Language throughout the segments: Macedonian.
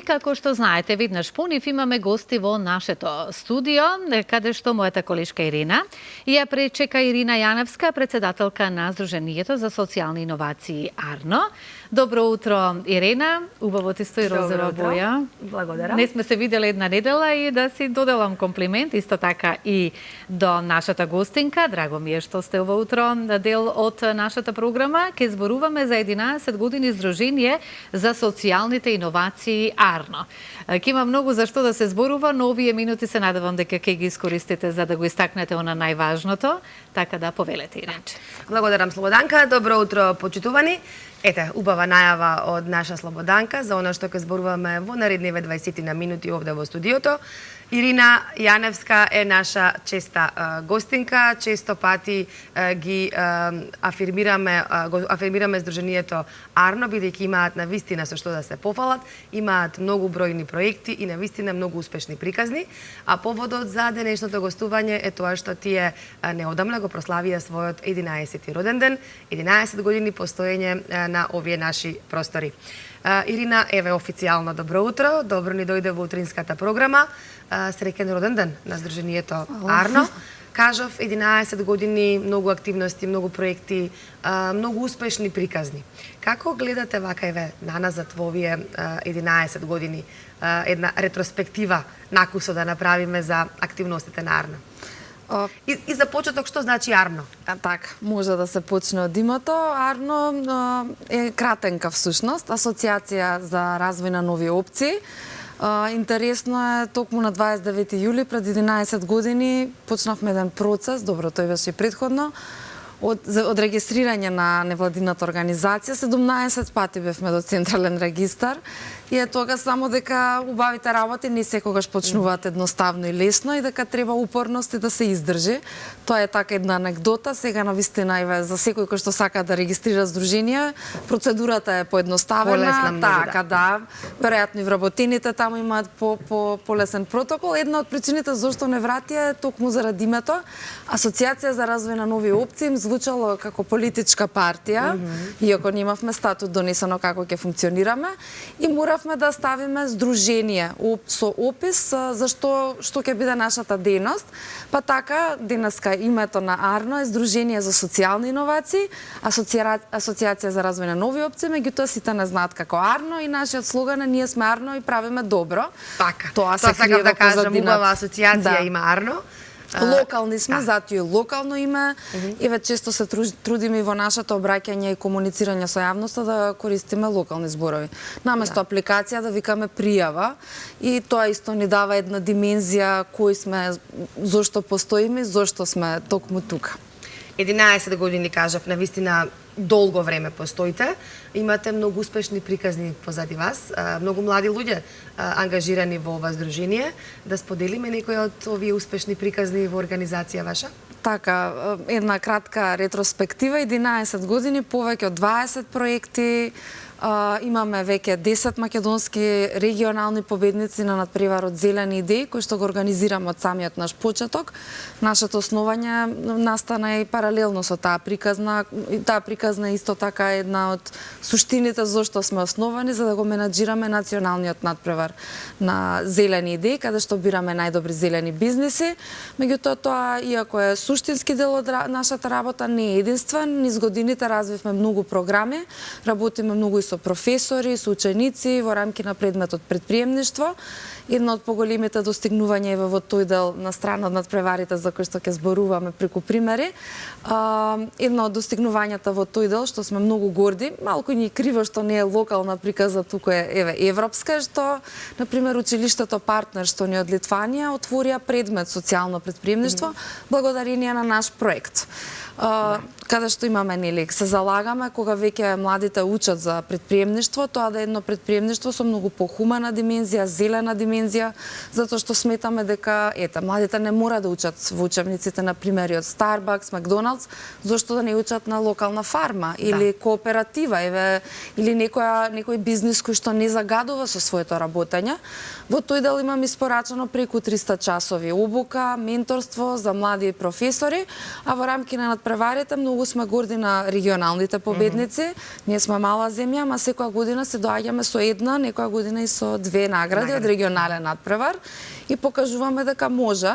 како што знаете, веднаш по нив имаме гости во нашето студио, каде што мојата колешка Ирина ја пречека Ирина Јаневска, председателка на Сдруженијето за социјални иновации АРНО. Добро утро, Ирина. Убаво ти стои розова боја. Благодарам. Не сме се виделе една недела и да си доделам комплимент, исто така и до нашата гостинка. Драго ми е што сте ова утро дел од нашата програма. Ке зборуваме за 11 години Сдружение за социјалните иновации АРНО. Ке има многу за што да се зборува, но овие минути се надевам дека ќе ги искористите за да го истакнете она најважното, така да повелете, Иринче. Благодарам, Слободанка. Добро утро, почитувани. Ете, убава најава од наша Слободанка за она што ќе зборуваме во наредниве 20 на минути овде во студиото. Ирина Јаневска е наша честа гостинка, често пати ги афирмираме Сдруженијето АРНО, бидејќи имаат навистина со што да се пофалат, имаат многу бројни проекти и навистина многу успешни приказни, а поводот за денешното гостување е тоа што тие неодамна го прославија својот 11-ти роден ден, 11 години постоење на овие наши простори. Ирина, еве официјално добро утро, добро ни дојде во утринската програма. Среќен роден ден на Сдруженијето АРНО. Кажав, 11 години, многу активности, многу проекти, многу успешни приказни. Како гледате вака еве наназад во овие 11 години една ретроспектива накусо да направиме за активностите на АРНО? И за почеток, што значи АРНО? Така, може да се почне од името. АРНО е кратенка всушност, Асоциација за развој на нови опции. Интересно е, токму на 29 јули пред 11 години почнавме еден процес, добро, тој беше и предходно, од регистрирање на невладината организација. 17 пати бевме до Централен регистар и е тога само дека убавите работи не секогаш почнуваат едноставно и лесно и дека треба упорност и да се издржи. Тоа е така една анекдота. Сега навистина за секој кој што сака да регистрира здружение, процедурата е поедноставена. Полесна, така, да. Веројатно и вработените таму имаат полесен протокол. Една од причините зашто не вратија е токму заради името. Асоциација за развој на нови опции звучало како политичка партија, иако немавме статут донесено како ќе функционираме, и моравме да ставиме здружение со опис за што ќе биде нашата дејност. Па така, денеска името на АРНО е Сдружение за социјални иновации, Асоциација за развој на нови опции, меѓутоа сите не знаат како АРНО и нашиот слоган е ние сме АРНО и правиме добро. Така. Тоа се крие да кажам, позадината. убава асоциација има АРНО. Локални сме, затоа и локално име. Еве често се трудиме и во нашето обраќање и комуницирање со јавноста да користиме локални зборови. Наместо апликација да викаме пријава, и тоа исто ни дава една димензија кои сме, зошто постоиме, зошто сме токму тука. 11 години, кажав, навистина долго време постоите. Имате многу успешни приказни позади вас, многу млади луѓе ангажирани во ова здружение. Да споделиме некои од овие успешни приказни во организација ваша? Така, една кратка ретроспектива, 11 години, повеќе од 20 проекти, имаме веќе 10 македонски регионални победници на надпреварот Зелени идеи, кој што го организираме од самиот наш почеток. Нашето основање настана и паралелно со таа приказна. Таа приказна е исто така една од суштините зашто сме основани, за да го менаџираме националниот надпревар на Зелени идеи, каде што бираме најдобри зелени бизниси. Меѓутоа, тоа, иако е суштински дел од нашата работа, не е единствен. Низ годините развивме многу програми, работиме многу и со професори, со ученици во рамки на предметот предприемништво. Едно од поголемите достигнувања е во тој дел на страна од надпреварите за кои што ќе зборуваме преку примери. Едно од достигнувањата во тој дел што сме многу горди, малку ни криво што не е локална приказа, туку е европска, што на пример училиштето Партнер што ни од Литванија отворија предмет социјално предприемништво благодарение на наш проект. Каде што имаме, нели, се залагаме кога веќе младите учат за предприемништво, тоа да е едно предприемништво со многу похумана димензија, зелена димензија, затоа што сметаме дека младите не мора да учат во учебниците на примери од Starbucks, Макдоналдс, зошто да не учат на локална фарма или кооператива, или некој бизнис кој што не загадува со своето работење. Во тој дел имам испорачано преку 300 часови обука, менторство за млади професори, а во рамки на надпреварите, многу сме горди на регионалните победници. Ние сме мала земја, ама секоја година се доаѓаме со една, некоја година и со две награди од регионален надпревар и покажуваме дека може.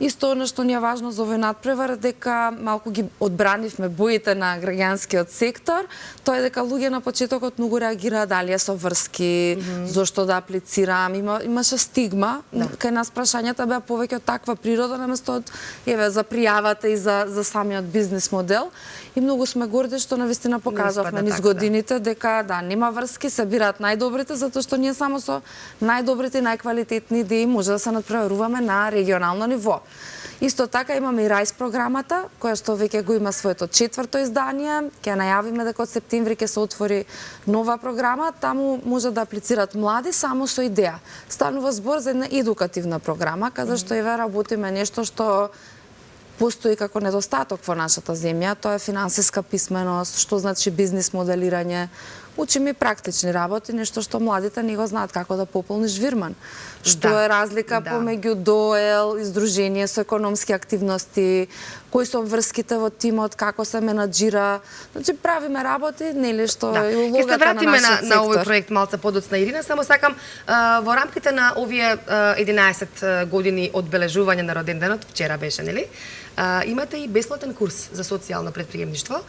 Исто она што ни е важно за овој надпревар дека малку ги одбранивме боите на граѓанскиот сектор, тоа е дека луѓе на почетокот многу реагираат дали е со врски, зошто да аплицирам, имаше стигма, кај нас прашањата беа повеќе од таква природа наместо од за пријавата и за самиот бизнис модел. И многу сме горди што навистина покажавме низ годините дека нема врски, се бираат најдобрите затоа што ние само со најдобрите и најквалитетни идеи може да се надпреваруваме на регионално ниво. Исто така имаме и Рајс програмата, која што веќе го има своето 4-то издание. Ќе најавиме дека од септември ќе се отвори нова програма. Таму може да аплицираат млади само со идеја. Станува збор за една едукативна програма, каде што работиме нешто што постои како недостаток во нашата земја, тоа е финансиска писменост, што значи бизнис моделирање. Учиме практични работи, нешто што младите не го знаат како да пополниш вирман. Што е разлика помеѓу ДОЕЛ, издружение со економски активности, кои се обврските во тимот, како се менаџира. Значи правиме работи, нели што е улогата на нашиот сектор. На овој проект малце подоцна, Ирина, само сакам во рамките на овие 11 години одбележување на роденденот, вчера беше, нели? Имате и бесплатен курс за социјално претприемништво,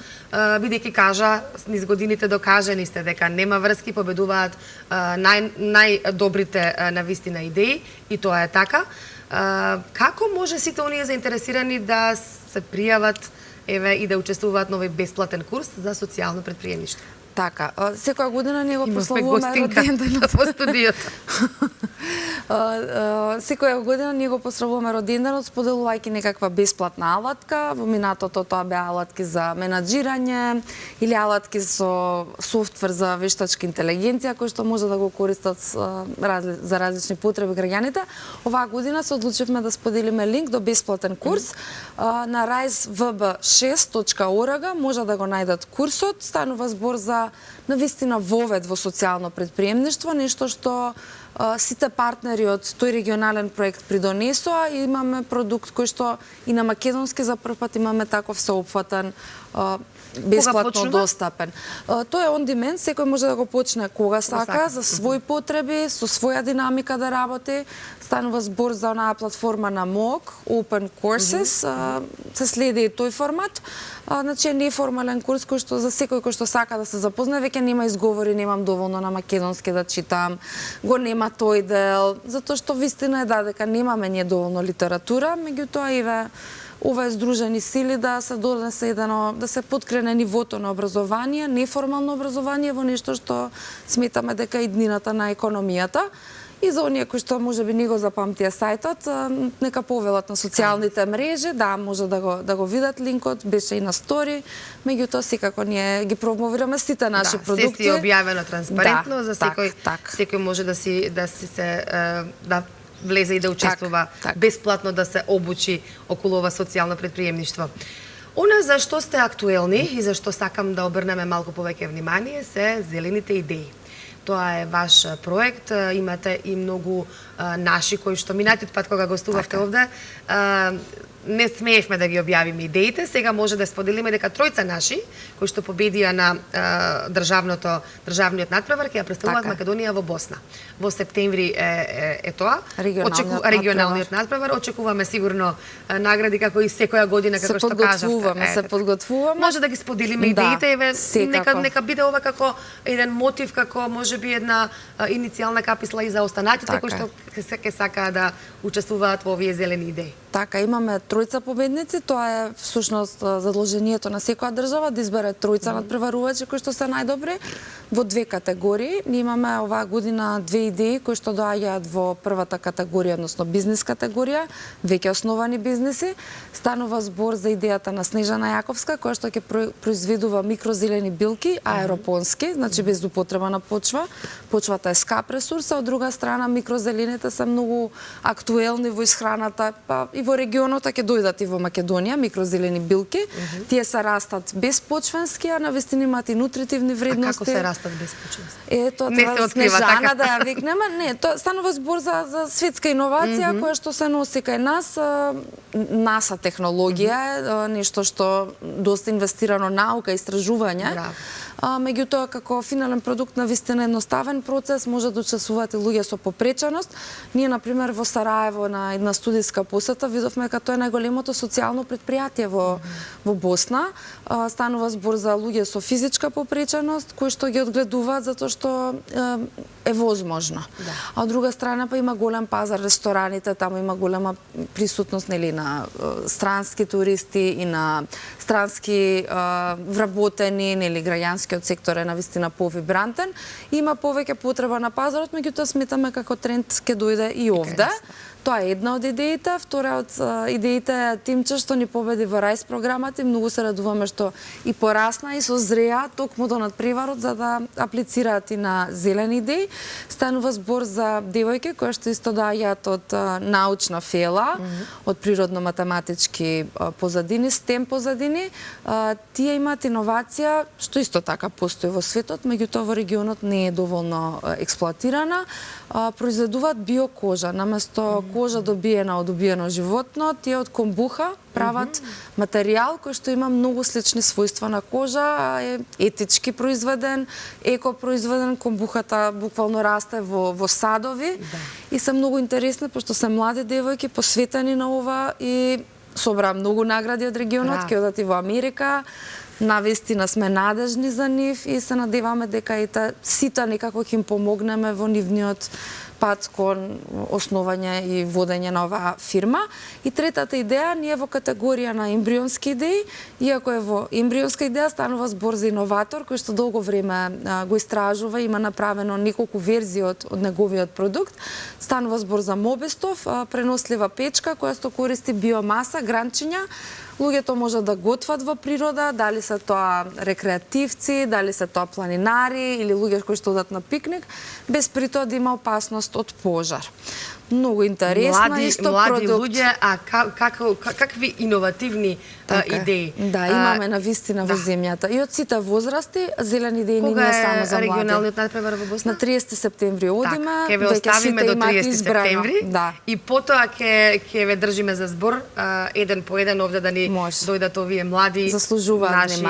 бидејќи кажа, низ годините докажани сте дека нема врски, победуваат најдобрите навистина идеи, и тоа е така. Како може сите оние заинтересирани да се пријават и да учествуваат на овој бесплатен курс за социјално претприемништво? Така, секоја година ние го прославуваме роденденот во студиото. Секоја година ние го прославуваме роденденот споделувајќи некаква бесплатна алатка. Во минатото тоа беа алатки за менаџирање или алатки со софтвер за вештачка интелигенција кој што може да го користат за различни потреби граѓаните. Оваа година се одлучивме да споделиме линк до бесплатен курс на raisvb6.org може да го најдат курсот. Станува збор за навистина вовед во социјално претприемништво, нешто што сите партнери од тој регионален проект придонесоа и имаме продукт кој што и на македонски за прв пат имаме таков всеопфатен бесплатно достапен. Тоа е on demand, секој може да го почне кога сака, за своји потреби, со своја динамика да работи. Станува збор за онаа платформа на MOOC, Open Courses, се следи и тој формат. Значи е неформален курс кој што за секој кој што сака да се запознае, веќе нема изговори, немам доволно на македонски да читам, го нема тој дел, затоа што вистина е дека немаме ние доволно литература, меѓутоа ова е здружени сили да се донесе да се подкрене нивото на образование, неформално образование во нешто што сметаме дека е иднината на економијата. И за оние кои што можеби не го запамтија сајтот, нека повелат на социјалните мрежи, може да го видат линкот, беше и на стори, меѓутоа секако ние ги промовираме сите наши продукти. Се си објавено транспарентно, за секој може да влезе и да учествува бесплатно, да се обучи околу ова социјално претприемништво. Она за што сте актуелни и за што сакам да обрнеме малку повеќе внимание се зелените идеи. Тоа е ваш проект, имате и многу наши кои што минатиот пат кога гостувавте овде, не смеевме да ги објавиме идеите, сега може да споделиме дека тројца наши кои што победија на државниот надпревар ќе ја представуваат Македонија во Босна. Во септември е тоа, регионалниот надпревар, очекуваме сигурно награди како и секоја година како што кажавте. Се подготвуваме. Може да ги споделиме идеите, нека биде ова како еден мотив, како можеби една иницијална каписла и за останатите кои што ќе сакаат да учествуваат во овие зелени идеи. Така, имаме тројца победници, тоа е всушност задолжението на секоја држава да избере тројца надпреварувачи кои што се најдобри во две категории. Ние имаме оваа година две идеи кои што доаѓаат во првата категорија, односно бизнис категорија, веќе основани бизниси. Станува збор за идејата на Снежана Јаковска која што ќе произведува микрозелени билки, аеропонски, значи без употреба на почва, Почвата е скап ресурс, а од друга страна микрозелените се многу актуелни во исхраната, па и во регионот, ќе дојдат и во Македонија, микрозелени билки. Тие се растат безпочвенски, а навистина имаат и нутритивни вредности. А како се растат безпочвенски? Ето, Не се открива така. да ја викнеме. Не, тоа станува збор за светска иновација која што се носи кај нас. НАСА технологија е нешто што доста инвестирано наука, истражување. Меѓутоа, како финален продукт на вистина едноставен процес, може да учествуваат и луѓе со попреченост. Ние, например, во Сараево на една студиска посета видовме дека тоа е најголемото социјално предпријатие во Босна. Станува збор за луѓе со физичка попреченост, кои што ги одгледуваат затоа што е возможно. А од друга страна па има голем пазар, рестораните, таму има голема присутност нели на странски туристи и на странски вработени нели граѓанскиот сектор е навистина повибрантен. Има повеќе потреба на пазарот, меѓутоа сметаме како тренд ќе дојде и овде. Тоа е една од идеите. Втора од идеите е тимче што ни победи во Рајс програмата и многу се радуваме што и порасна и созреа токму до надпреварот за да аплицираат и на зелени идеи. Станува збор за девојки кои што исто доаѓаат од научна фела, од природно-математички позадини, STEM позадини. Тие имаат иновација што исто така постои во светот, меѓутоа во регионот не е доволно експлоатирана. Произведуваат биокожа, наместо кожа добиена од убиено животно, тие од комбуха прават материјал кој што има многу слични својства на кожа, е етички произведен, еко произведен, комбухата буквално расте во садови и се многу интересни, пошто се млади девојки посветени на ова и собраа многу награди од регионот, ќе одат и во Америка. Навистина сме надежни за нив и се надеваме дека и сите некако ќе им помогнеме во нивниот пат кон основање и водење на оваа фирма. И третата идеја, ние во категорија на ембрионски идеи, иако е во ембрионска идеја, станува збор за иноватор кој што долго време го истражува, има направено неколку верзии од неговиот продукт. Станува збор за Мобистов, пренослива печка која што користи биомаса, гранчиња. Луѓето можат да готват во природа, дали се тоа рекреативци, дали се тоа планинари или луѓе кои што одат на пикник, без при тоа да има опасност од пожар. Многу интересна исто млади продукт. Луѓе, а какви иновативни идеи? Да, имаме навистина во земјата. И од сите возрасти, зелени идеи не е само за млади. Кога е регионалниот надпревар во Босна? На 30 септември одиме. Ќе ве оставиме до 30 септември. Да. И потоа ќе ве држиме за збор еден по еден овде да ни дојдат овие млади наши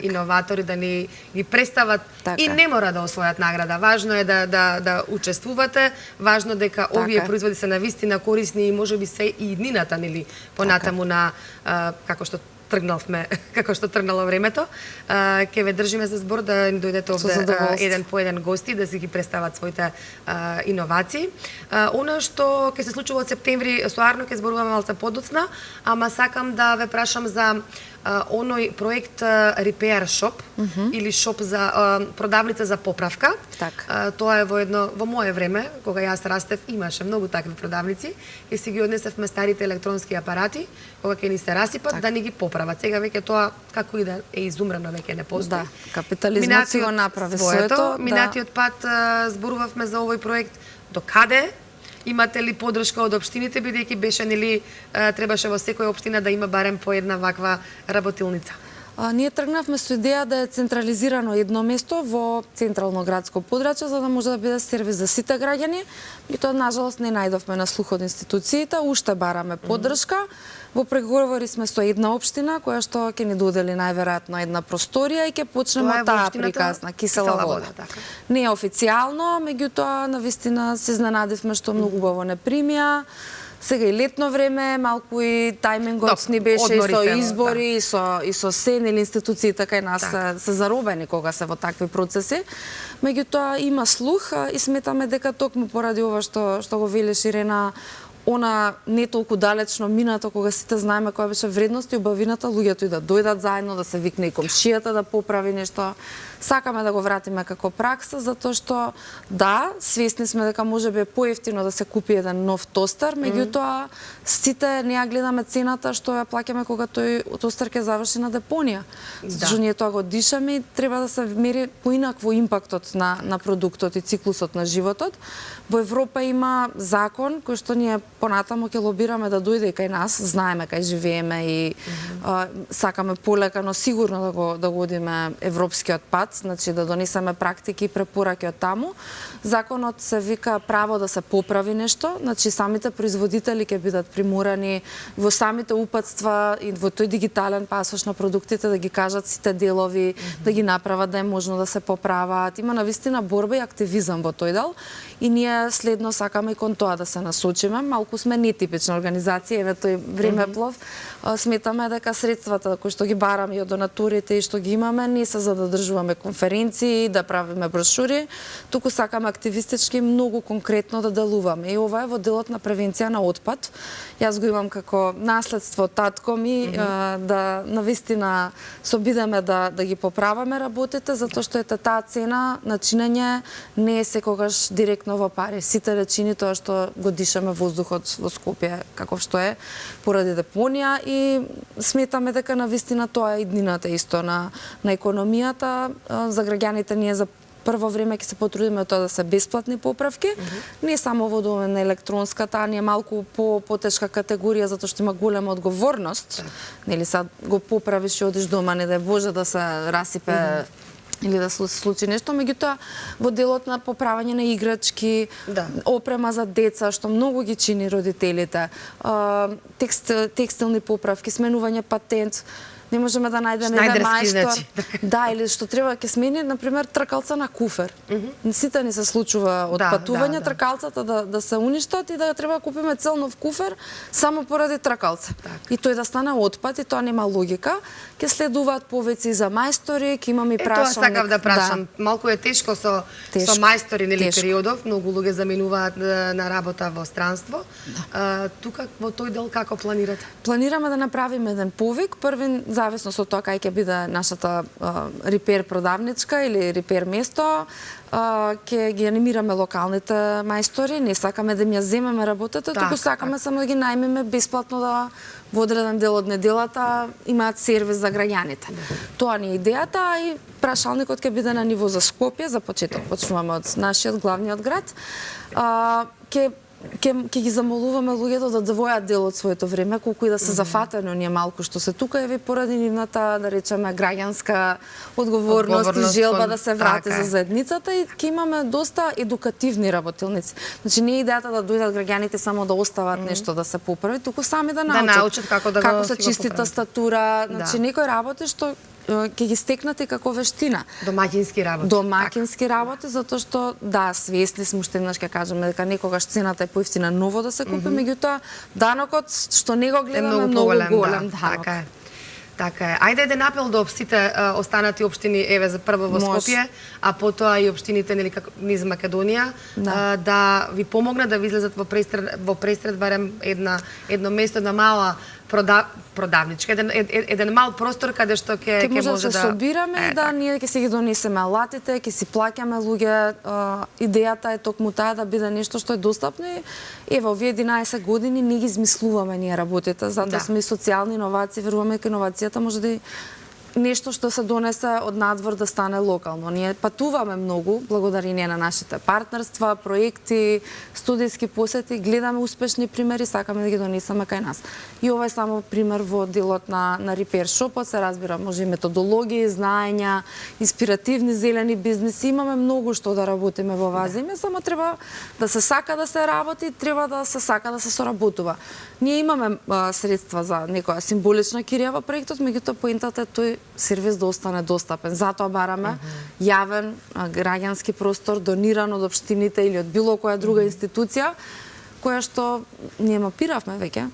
иноватори да ни представат и не мора да освојат награда. Важно е да учествувате, важно дека овие производи се навистина корисни и можеби се и иднината нели понатаму на како што тргнало времето. Ќе ве држиме за збор да ни дојдете овде еден по еден гости да си ги представат своите иновации. Она што ќе се случува од септември со Арно ќе зборуваме малце подоцна, ама сакам да ве прашам за оној проект Repair Shop или шоп за продавница за поправка. Тоа е во мое време, кога јас растев, имаше многу такви продавници и си ги однесевме старите електронски апарати, кога ќе ни се расипат да ни ги поправат. Сега веќе тоа како и да е изумрено, веќе не постои. Да, капитализмот си го направи своето. Минатиот пат зборувавме за овој проект. До каде? Имате ли подршка од општините, бидејќи беше нели требаше во секоја општина да има барем по една ваква работилница? Ние тргнавме со идеја да е централизирано едно место во централно градско подрачје за да може да биде сервис за сите граѓани. И тоа нажалост не најдовме на слух од институциите, уште бараме поддршка. Во преговори сме со една општина која што ќе ни додели најверојатно една просторија и ќе почнеме таа приказна Кисела вода. Не е официјално, меѓутоа навистина се изненадивме што многу убаво не примија. Сега и летно време, малку и тајмингот ни беше и со избори, и со се, нели институциите кај нас се заробени кога се во такви процеси. Меѓутоа има слух и сметаме дека токму поради ова што го велиш Ирена, она не толку далечно минато кога сите знаеме која беше вредност и убавината, луѓето и да дојдат заедно, да се викне и комшијата да поправи нешто. Сакаме да го вратиме како пракса, затоа што да, свесни сме дека можеби е поевтино да се купи еден нов тостер, меѓутоа сите не ја гледаме цената што ја плаќаме кога тој тостер ќе заврши на депонија. Зашто ние тоа го дишаме и треба да се мери поинакво импактот на продуктот и циклусот на животот. Во Европа има закон кој што ние понатамо ќе лобираме да дојде и кај нас, знаеме кај живееме и сакаме полека, но сигурно да го одиме европскиот пат, значи да донесеме практики и препораки од таму. Законот се вика право да се поправи нешто, значи самите производители ќе бидат приморани во самите упатства и во тој дигитален пасош на продуктите да ги кажат сите делови, да ги направат да е можно да се поправат. Има навистина борба и активизам во тој дел и ние следно сакаме и кон тоа да се насочиме. Малку сме нетипична организација, еве тој времеплов. Сметаме дека средствата кои што ги бараме и од донаторите и што ги имаме не се за да држуваме конференции, да правиме брошури, туку сакаме активистички многу конкретно да делуваме. И ова е во делот на превенција на отпад. Јас го имам како наследство од татко ми, да навистина се обидеме да ги поправаме работите, затоа што ете таа цена на чинење не е секогаш директно во пари. Сите да чини тоа што го дишаме воздухот во Скопје, каков што е, поради депонија и сметаме дека навистина тоа е иднината исто на економијата. За граѓаните ние за прво време ќе се потрудиме тоа да се бесплатни поправки, не само во домен на електронската, а не малку потешка категорија затоа што има голема одговорност. Нели сад го поправиш и одиш дома, не да Боже да се расипе или да се случи нешто, меѓутоа во делот на поправање на играчки, опрема за деца, што многу ги чини родителите, текстилни поправки, сменување патент, не можеме да најдеме еден мајстор. Да, или што треба ќе смени, например, тркалца на куфер. Сите ни се случува од патување тркалцата да се уништат и да треба да купиме цел нов куфер само поради тркалца. И тој да стане отпад и тоа нема логика. Ќе следуваат повеќе за мајстори, ќе имаме и прашање. Тоа сакав да прашам. Малку е тешко со мајстори, нели, периодов, многу луѓе заминуваат на работа во странство. Тука во тој дел како планирате? Планираме да направиме еден повик, првен зависно од тоа кај ќе биде нашата репер продавничка или репер место, ќе ги анимираме локалните мајстори, не сакаме да им ја земеме работата, туку сакаме само да ги најмиме бесплатно да во одреден дел од неделата имаат сервис за граѓаните. Тоа ни е идејата и прашалникот ќе биде на ниво за Скопје, за почеток почнуваме од нашиот главниот град. Ќе ги замолуваме луѓето да одвојат дел од своето време, колку и да се зафатени оние малку што се тука, еве поради нивната, да речеме, граѓанска одговорност и желба да се врати за заедницата и ќе имаме доста едукативни работилници. Значи не е идејата да дојдат граѓаните само да остават нешто да се поправи, туку сами да научат како се чисти тастатура, значи некои работи што ќе ги стекнате како вештина. Домаќински работи. Домаќински работи, затоа што да, свесни сме уште еднаш ќе кажеме дека некогаш цената е поевтина ново да се купи, меѓутоа данокот што не го гледаме е многу голем данок. Така е. Ајде еден апел до сите останати општини, еве за прво во Скопје, а потоа и општините нели како низ Македонија, да ви помогнат да ви излезат во престред барем едно место, една мала продавничка, еден мал простор каде што ќе може да се собираме и да ние ќе си ги донесеме алатите, ќе си плаќаме луѓе. Идејата е токму таа да биде нешто што е достапно и ево овие 11 години не ги измислуваме ние работите, затоа сме и социјални иновации, веруваме дека иновацијата може да нешто што се донесе од надвор да стане локално. Ние патуваме многу, благодарение на нашите партнерства, проекти, студиски посети, гледаме успешни примери, сакаме да ги донесеме кај нас. И ова е само пример во делот на Repair Shop-от, се разбира, може и методологии, знаења, инспиративни зелени бизнеси, имаме многу што да работиме во оваа земја, само треба да се сака да се работи, треба да се сака да се соработува. Ние имаме средства за некоја символична кирија во проектот, меѓутоа поентата е тој сервис да остане достапен. Затоа бараме јавен граѓански простор дониран од општините или од било која друга институција, која што ние мапиравме веќе.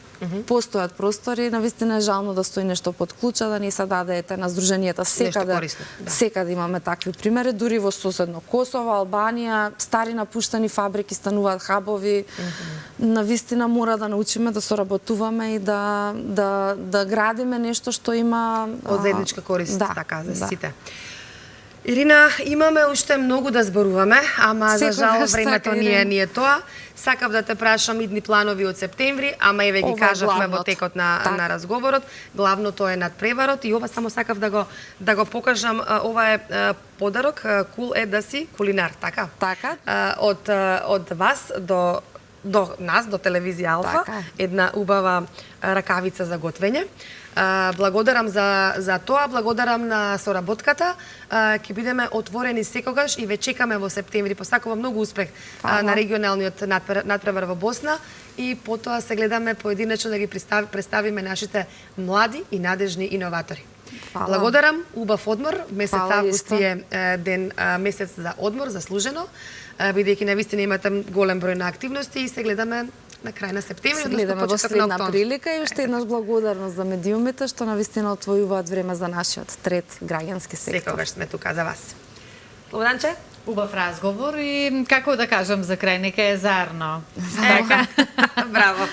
Постојат простори, навистина е жално да стои нешто под клуча, да ни се дадете на здруженијата секаде. корисно, да. Секаде имаме такви примери, дури во соседно Косово, Албанија, стари напуштени фабрики стануваат хабови. Навистина мора да научиме да соработуваме и да градиме нешто што има од заедничка корист, да, така, за да. сите. Ирина, имаме уште многу да зборуваме, ама за жал Секогаш времето така, ни Ирина. е тоа. Сакав да те прашам идни планови од септември, ама еве ги Ова е кажавме во главното. текот на Така. разговорот. Главното е надпреварот и ова само сакав да го покажам. Ова е подарок, кул е да си кулинар, така? Така. Од вас до нас, до телевизија Алфа, Така. една убава ракавица за готвење. Благодарам за тоа, благодарам на соработката. Ќе бидеме отворени секогаш и ве чекаме во септември. Посакувам многу успех на регионалниот надпревар во Босна и потоа се гледаме поединечно да ги представиме нашите млади и надежни иноватори. Фала. Благодарам, убав одмор. Месец Фала август исто. е месец за одмор, заслужено, бидејќи навистина имате голем број на активности и се гледаме на крај на септември, Се односно гледаме во почеток на следна октомври. прилика и уште еднаш благодарност за медиумите што навистина отвојуваат време за нашиот трет граѓански сектор. Секогаш сме тука за вас. Слободанче? Убав разговор и, како да кажам за крај, нека е зарно. Така. Браво.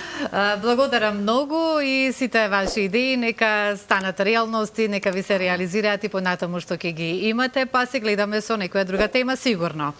Благодарам многу и сите ваши идеи нека станат реалност и нека ви се реализираат и понатаму што ќе ги имате, па се гледаме со некоја друга тема сигурно.